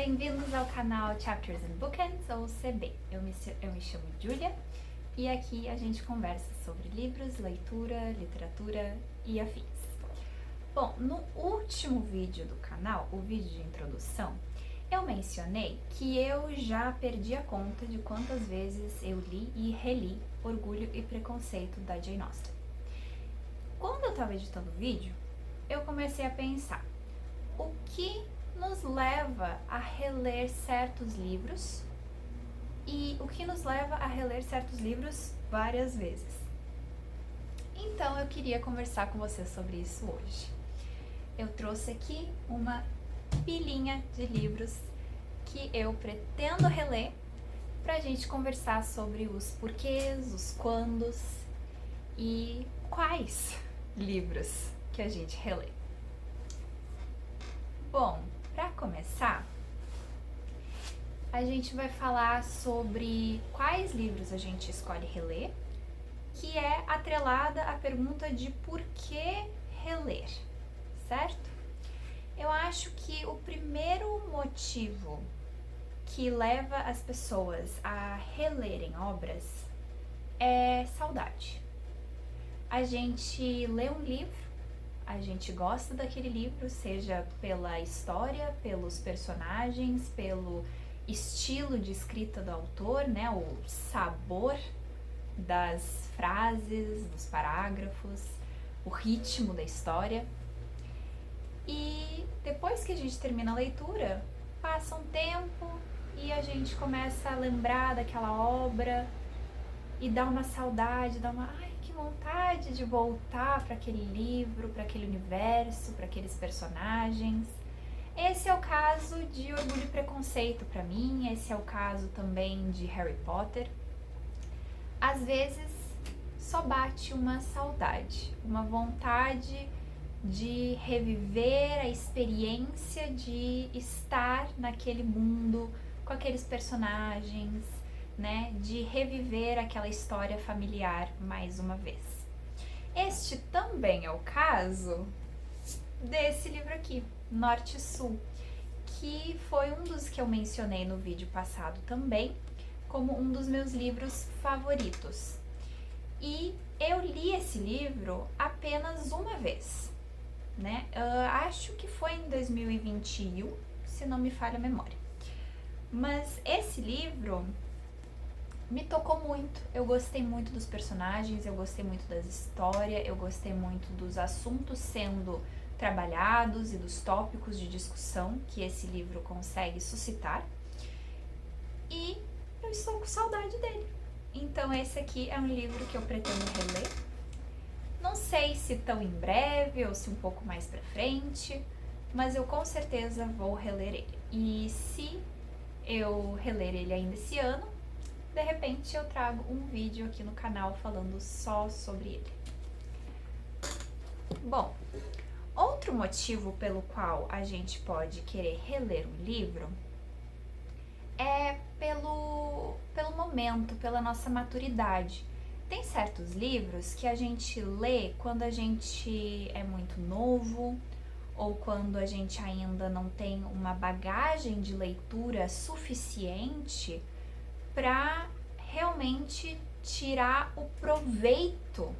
Bem-vindos ao canal Chapters and Bookends, ou CB. Eu me chamo Julia e aqui a gente conversa sobre livros, leitura, literatura e afins. Bom, no último vídeo do canal, o vídeo de introdução, eu mencionei que eu já perdi a conta de quantas vezes eu li e reli Orgulho e Preconceito da Jane Austen. Quando eu estava editando o vídeo, eu comecei a pensar o que nos leva a reler certos livros e o que nos leva a reler certos livros várias vezes. Então eu queria conversar com você sobre isso hoje. Eu trouxe aqui uma pilinha de livros que eu pretendo reler pra gente conversar sobre os porquês, os quandos e quais livros que a gente relê. Bom, para começar, a gente vai falar sobre quais livros a gente escolhe reler, que é atrelada à pergunta de por que reler, certo? Eu acho que o primeiro motivo que leva as pessoas a relerem obras é saudade. A gente lê um livro, a gente gosta daquele livro, seja pela história, pelos personagens, pelo estilo de escrita do autor, né, o sabor das frases, dos parágrafos, o ritmo da história. E depois que a gente termina a leitura, passa um tempo e a gente começa a lembrar daquela obra e dá uma saudade, dá uma vontade de voltar para aquele livro, para aquele universo, para aqueles personagens. Esse é o caso de Orgulho e Preconceito para mim, esse é o caso também de Harry Potter. Às vezes só bate uma saudade, uma vontade de reviver a experiência de estar naquele mundo com aqueles personagens, né, de reviver aquela história familiar mais uma vez. Este também é o caso desse livro aqui, Norte e Sul, que foi um dos que eu mencionei no vídeo passado também, como um dos meus livros favoritos. E eu li esse livro apenas uma vez, né? Acho que foi em 2021, se não me falha a memória. Mas esse livro me tocou muito, eu gostei muito dos personagens, eu gostei muito das histórias, eu gostei muito dos assuntos sendo trabalhados e dos tópicos de discussão que esse livro consegue suscitar. E eu estou com saudade dele. Então esse aqui é um livro que eu pretendo reler. Não sei se tão em breve ou se um pouco mais pra frente, mas eu com certeza vou reler ele. E se eu reler ele ainda esse ano, de repente eu trago um vídeo aqui no canal falando só sobre ele. Bom, outro motivo pelo qual a gente pode querer reler um livro é pelo momento, pela nossa maturidade. Tem certos livros que a gente lê quando a gente é muito novo ou quando a gente ainda não tem uma bagagem de leitura suficiente para realmente tirar o proveito,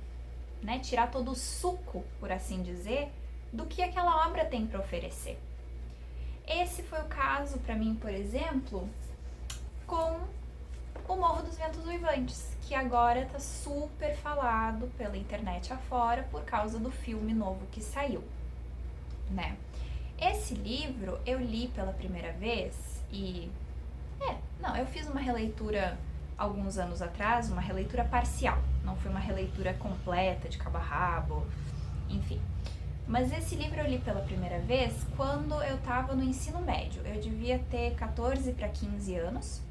né? Tirar todo o suco, por assim dizer, do que aquela obra tem para oferecer. Esse foi o caso para mim, por exemplo, com O Morro dos Ventos Uivantes, que agora está super falado pela internet afora por causa do filme novo que saiu, né? Esse livro eu li pela primeira vez e eu fiz uma releitura alguns anos atrás, uma releitura parcial, não foi uma releitura completa, de cabo a rabo, enfim. Mas esse livro eu li pela primeira vez quando eu estava no ensino médio, eu devia ter 14 para 15 anos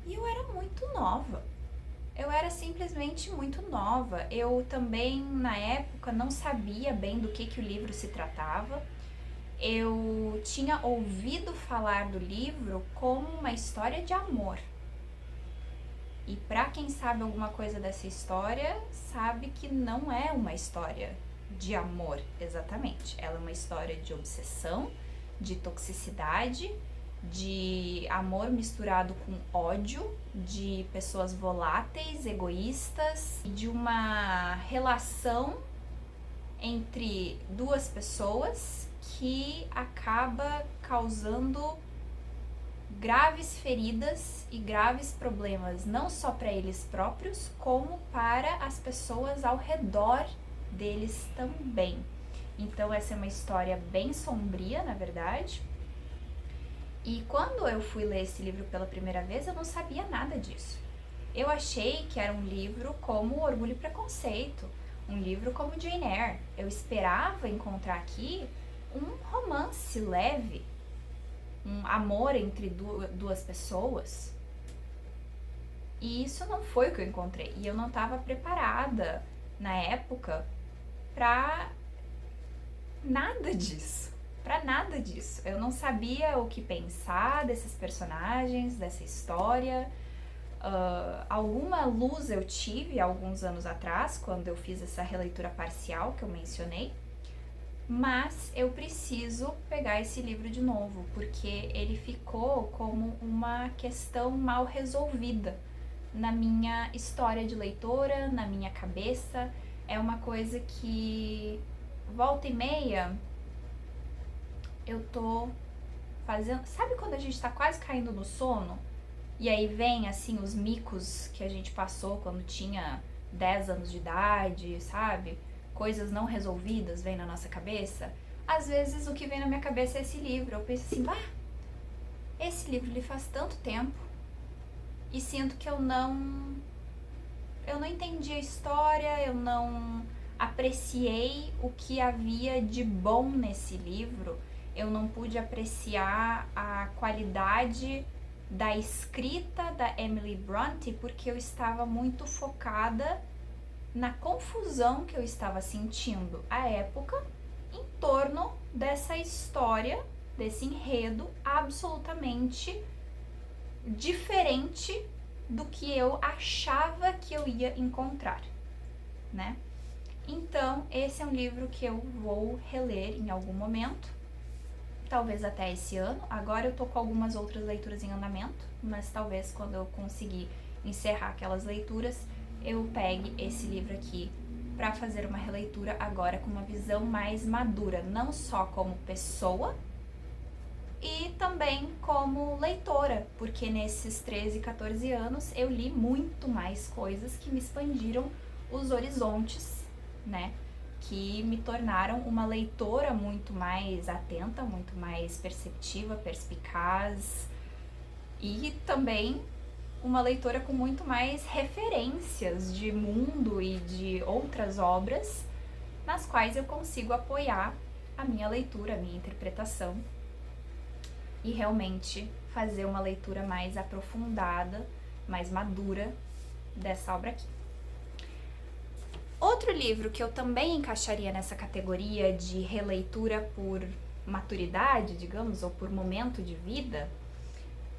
e eu era muito nova, eu era simplesmente muito nova. Eu também, na época, não sabia bem do que o livro se tratava. Eu tinha ouvido falar do livro como uma história de amor. E para quem sabe alguma coisa dessa história, sabe que não é uma história de amor exatamente. Ela é uma história de obsessão, de toxicidade, de amor misturado com ódio, de pessoas voláteis, egoístas, de uma relação entre duas pessoas que acaba causando graves feridas e graves problemas, não só para eles próprios, como para as pessoas ao redor deles também. Então essa é uma história bem sombria, na verdade. E quando eu fui ler esse livro pela primeira vez, eu não sabia nada disso. Eu achei que era um livro como Orgulho e Preconceito, um livro como Jane Eyre. Eu esperava encontrar aqui um romance leve, um amor entre duas pessoas. E isso não foi o que eu encontrei. E eu não estava preparada na época para nada disso. Para nada disso. Eu não sabia o que pensar desses personagens, dessa história. Alguma luz eu tive alguns anos atrás, quando eu fiz essa releitura parcial que eu mencionei. Mas eu preciso pegar esse livro de novo, porque ele ficou como uma questão mal resolvida na minha história de leitora, na minha cabeça. É uma coisa que, volta e meia, eu tô fazendo... Sabe quando a gente tá quase caindo no sono? E aí vem, assim, os micos que a gente passou quando tinha 10 anos de idade, sabe? Coisas não resolvidas vêm na nossa cabeça. Às vezes o que vem na minha cabeça é esse livro. Eu penso assim, esse livro ele faz tanto tempo e sinto que eu não entendi a história, eu não apreciei o que havia de bom nesse livro, eu não pude apreciar a qualidade da escrita da Emily Bronte porque eu estava muito focada na confusão que eu estava sentindo à época em torno dessa história, desse enredo absolutamente diferente do que eu achava que eu ia encontrar, né? Então, esse é um livro que eu vou reler em algum momento, talvez até esse ano. Agora eu tô com algumas outras leituras em andamento, mas talvez quando eu conseguir encerrar aquelas leituras, eu pegue esse livro aqui para fazer uma releitura agora com uma visão mais madura, não só como pessoa e também como leitora, porque nesses 13, 14 anos eu li muito mais coisas que me expandiram os horizontes, né? Que me tornaram uma leitora muito mais atenta, muito mais perceptiva, perspicaz e também uma leitora com muito mais referências de mundo e de outras obras nas quais eu consigo apoiar a minha leitura, a minha interpretação e realmente fazer uma leitura mais aprofundada, mais madura dessa obra aqui. Outro livro que eu também encaixaria nessa categoria de releitura por maturidade, digamos, ou por momento de vida,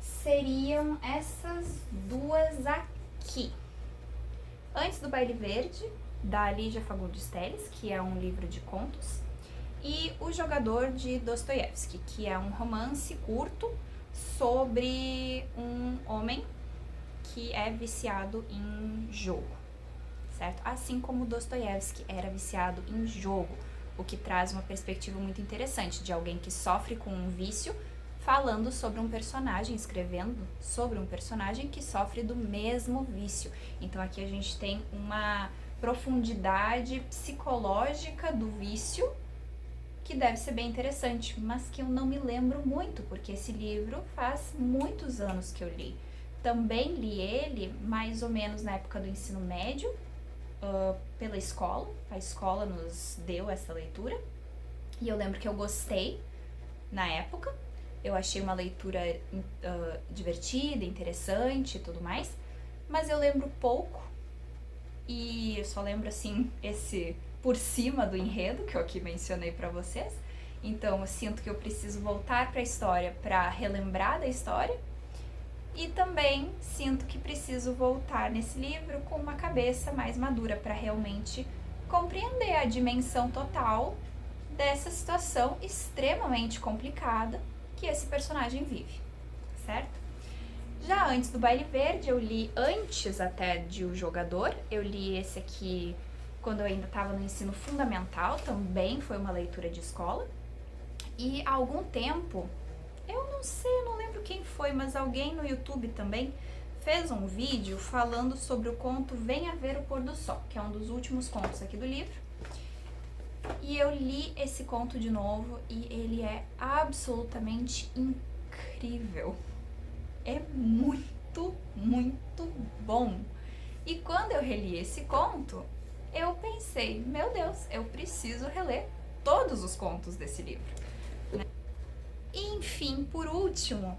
seriam essas duas aqui. Antes do Baile Verde, da Lígia Fagundes Telles, que é um livro de contos, e O Jogador, de Dostoiévski, que é um romance curto sobre um homem que é viciado em jogo, certo? Assim como Dostoiévski era viciado em jogo, o que traz uma perspectiva muito interessante de alguém que sofre com um vício, falando sobre um personagem, escrevendo sobre um personagem que sofre do mesmo vício. Então aqui a gente tem uma profundidade psicológica do vício que deve ser bem interessante, mas que eu não me lembro muito, porque esse livro faz muitos anos que eu li. Também li ele mais ou menos na época do ensino médio, pela escola. A escola nos deu essa leitura e eu lembro que eu gostei na época. Eu achei uma leitura divertida, interessante e tudo mais, mas eu lembro pouco e eu só lembro assim esse por cima do enredo que eu aqui mencionei para vocês. Então eu sinto que eu preciso voltar para a história para relembrar da história e também sinto que preciso voltar nesse livro com uma cabeça mais madura para realmente compreender a dimensão total dessa situação extremamente complicada que esse personagem vive, certo? Já antes do Baile Verde, eu li antes até de O Jogador, eu li esse aqui quando eu ainda estava no ensino fundamental, também foi uma leitura de escola. E há algum tempo, eu não sei, eu não lembro quem foi, mas alguém no YouTube também fez um vídeo falando sobre o conto Venha Ver o Pôr do Sol, que é um dos últimos contos aqui do livro. E eu li esse conto de novo e ele é absolutamente incrível. É muito, muito bom. E quando eu reli esse conto, eu pensei, meu Deus, eu preciso reler todos os contos desse livro. E, enfim, por último,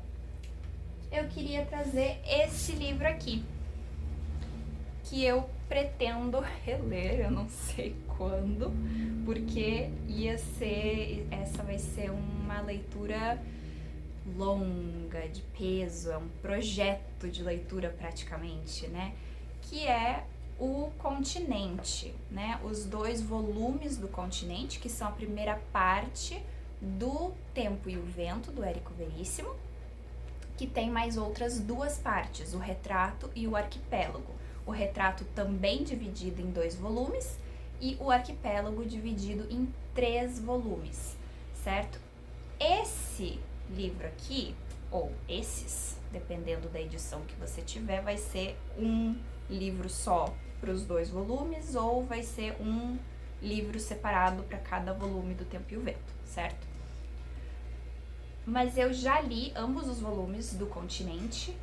eu queria trazer esse livro aqui, que eu pretendo reler, eu não sei quando, porque essa vai ser uma leitura longa, de peso, é um projeto de leitura praticamente, né? Que é o Continente, né? Os 2 volumes do Continente, que são a primeira parte do Tempo e o Vento, do Érico Veríssimo, que tem mais outras 2 partes, o Retrato e o Arquipélago. O Retrato também dividido em 2 volumes e o Arquipélago dividido em 3 volumes, certo? Esse livro aqui, ou esses, dependendo da edição que você tiver, vai ser um livro só para os 2 volumes ou vai ser um livro separado para cada volume do Tempo e o Vento, certo? Mas eu já li ambos os volumes do Continente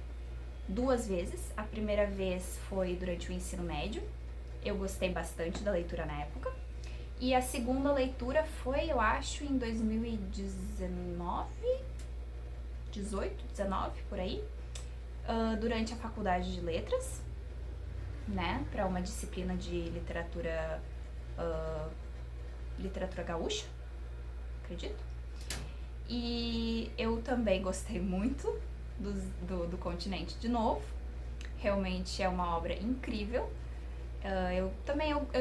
2 vezes. A primeira vez foi durante o ensino médio. Eu gostei bastante da leitura na época. E a segunda leitura foi, eu acho, em 2019, 18, 19, por aí, durante a faculdade de letras, né, para uma disciplina de literatura gaúcha, acredito. E eu também gostei muito do Continente de novo. Realmente é uma obra incrível. Eu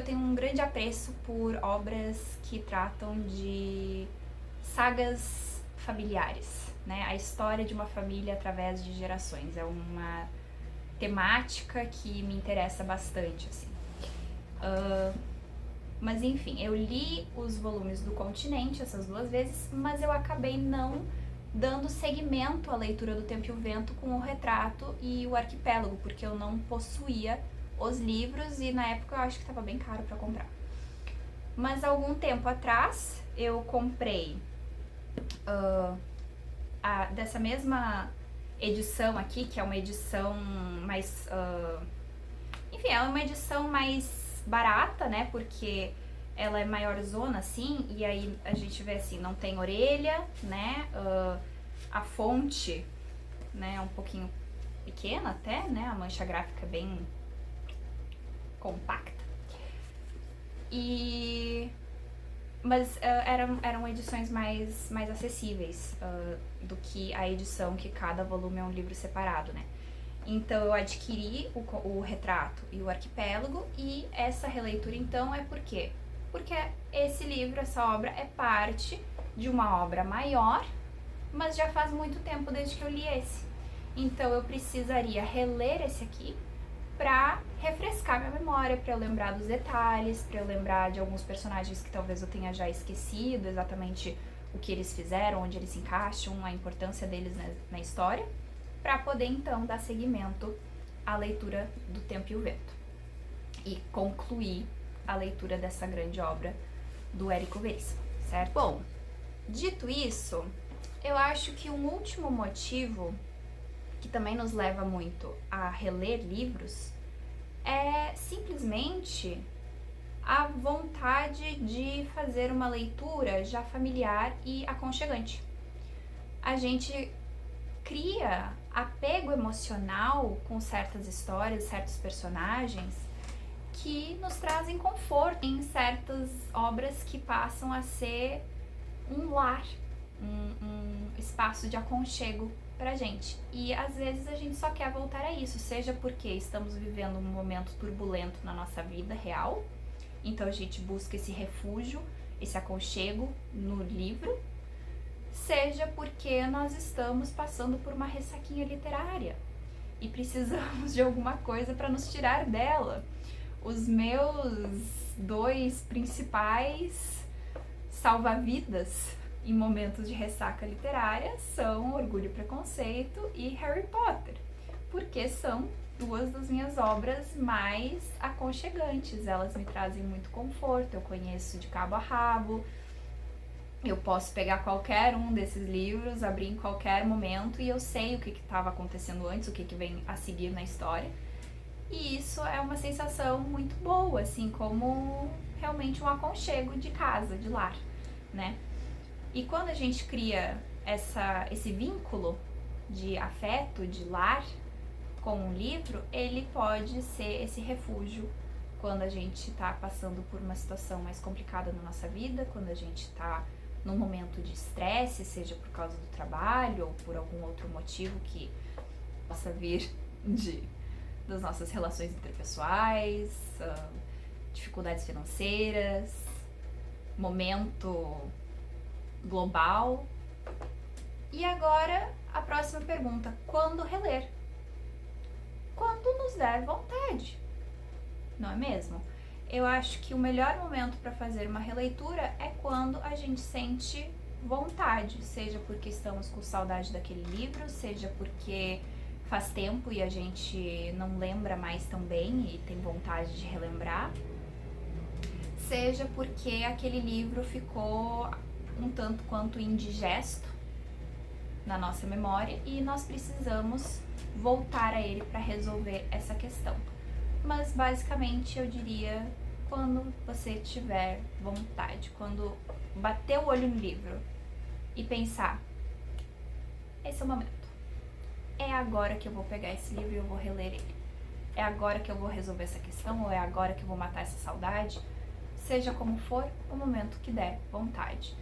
tenho um grande apreço por obras que tratam de sagas familiares, né? A história de uma família através de gerações. É uma temática que me interessa bastante, assim. Mas enfim, eu li os volumes do Continente essas 2 vezes, mas eu acabei não dando seguimento à leitura do Tempo e o Vento com o Retrato e o Arquipélago, porque eu não possuía os livros e na época eu acho que estava bem caro para comprar. Mas algum tempo atrás eu comprei dessa mesma edição aqui, que é uma edição mais... enfim, ela é uma edição mais barata, né? Porque ela é maior zona, assim, e aí a gente vê assim, não tem orelha, né? A fonte, né, é um pouquinho pequena até, né? A mancha gráfica é bem compacta. Mas eram edições mais acessíveis do que a edição que cada volume é um livro separado, né? Então eu adquiri o Retrato e o Arquipélago, e essa releitura então é por quê? Porque esse livro, essa obra, é parte de uma obra maior, mas já faz muito tempo desde que eu li esse. Então eu precisaria reler esse aqui para refrescar minha memória, para eu lembrar dos detalhes, para eu lembrar de alguns personagens que talvez eu tenha já esquecido exatamente o que eles fizeram, onde eles se encaixam, a importância deles na história, para poder então dar seguimento à leitura do Tempo e o Vento e concluir a leitura dessa grande obra do Érico Veríssimo, certo? Bom, dito isso, eu acho que um último motivo que também nos leva muito a reler livros é simplesmente a vontade de fazer uma leitura já familiar e aconchegante. A gente cria apego emocional com certas histórias, certos personagens que nos trazem conforto em certas obras que passam a ser um lar, um espaço de aconchego pra gente. E às vezes a gente só quer voltar a isso, seja porque estamos vivendo um momento turbulento na nossa vida real, então a gente busca esse refúgio, esse aconchego no livro, seja porque nós estamos passando por uma ressaquinha literária e precisamos de alguma coisa para nos tirar dela. Os meus 2 principais salva-vidas em momentos de ressaca literária são Orgulho e Preconceito e Harry Potter, porque são 2 das minhas obras mais aconchegantes. Elas me trazem muito conforto, eu conheço de cabo a rabo, eu posso pegar qualquer um desses livros, abrir em qualquer momento e eu sei o que estava acontecendo antes, o que vem a seguir na história. E isso é uma sensação muito boa, assim, como realmente um aconchego de casa, de lar, né? E quando a gente cria esse vínculo de afeto, de lar com um livro, ele pode ser esse refúgio quando a gente está passando por uma situação mais complicada na nossa vida, quando a gente está num momento de estresse, seja por causa do trabalho ou por algum outro motivo que possa vir das nossas relações interpessoais, dificuldades financeiras, momento global. E agora a próxima pergunta: quando reler? Quando nos der vontade, não é mesmo? Eu acho que o melhor momento para fazer uma releitura é quando a gente sente vontade, seja porque estamos com saudade daquele livro, seja porque faz tempo e a gente não lembra mais tão bem e tem vontade de relembrar, seja porque aquele livro ficou um tanto quanto indigesto na nossa memória e nós precisamos voltar a ele para resolver essa questão. Mas basicamente eu diria quando você tiver vontade, quando bater o olho no livro e pensar, esse é o momento. É agora que eu vou pegar esse livro e eu vou reler ele. É agora que eu vou resolver essa questão ou é agora que eu vou matar essa saudade? Seja como for, o momento que der vontade.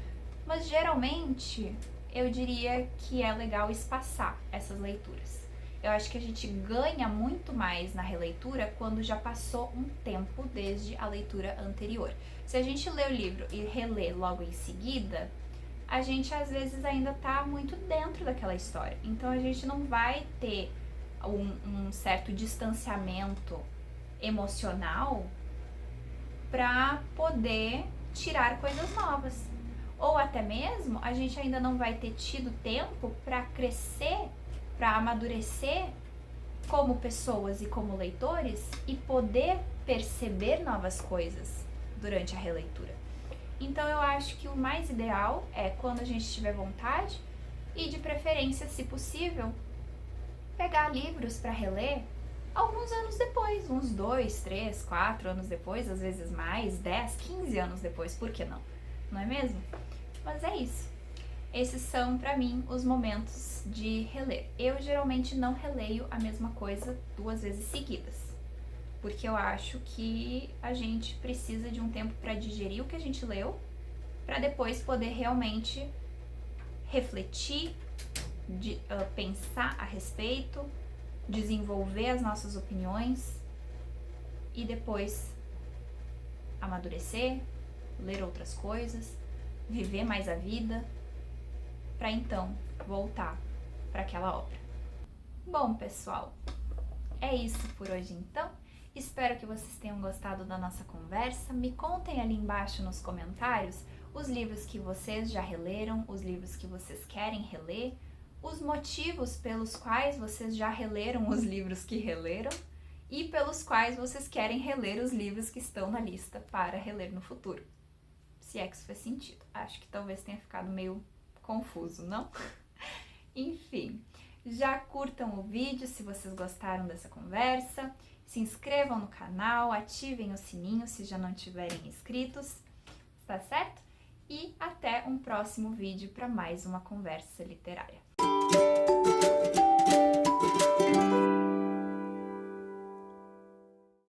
Mas geralmente eu diria que é legal espaçar essas leituras. Eu acho que a gente ganha muito mais na releitura quando já passou um tempo desde a leitura anterior. Se a gente lê o livro e relê logo em seguida, a gente às vezes ainda tá muito dentro daquela história. Então a gente não vai ter um certo distanciamento emocional para poder tirar coisas novas. Ou até mesmo a gente ainda não vai ter tido tempo para crescer, para amadurecer como pessoas e como leitores e poder perceber novas coisas durante a releitura. Então eu acho que o mais ideal é quando a gente tiver vontade e de preferência, se possível, pegar livros para reler alguns anos depois, uns 2, 3, 4 anos depois, às vezes mais, 10, 15 anos depois, por que não? Não é mesmo? Mas é isso. Esses são, pra mim, os momentos de reler. Eu geralmente não releio a mesma coisa 2 vezes seguidas, porque eu acho que a gente precisa de um tempo para digerir o que a gente leu, para depois poder realmente refletir, pensar a respeito, desenvolver as nossas opiniões e depois amadurecer, ler outras coisas, viver mais a vida, para então voltar para aquela obra. Bom, pessoal, é isso por hoje então. Espero que vocês tenham gostado da nossa conversa. Me contem ali embaixo nos comentários os livros que vocês já releram, os livros que vocês querem reler, os motivos pelos quais vocês já releram os livros que releram e pelos quais vocês querem reler os livros que estão na lista para reler no futuro. Se é que isso faz sentido. Acho que talvez tenha ficado meio confuso, não? Enfim, já curtam o vídeo se vocês gostaram dessa conversa, se inscrevam no canal, ativem o sininho se já não tiverem inscritos, tá certo? E até um próximo vídeo para mais uma conversa literária.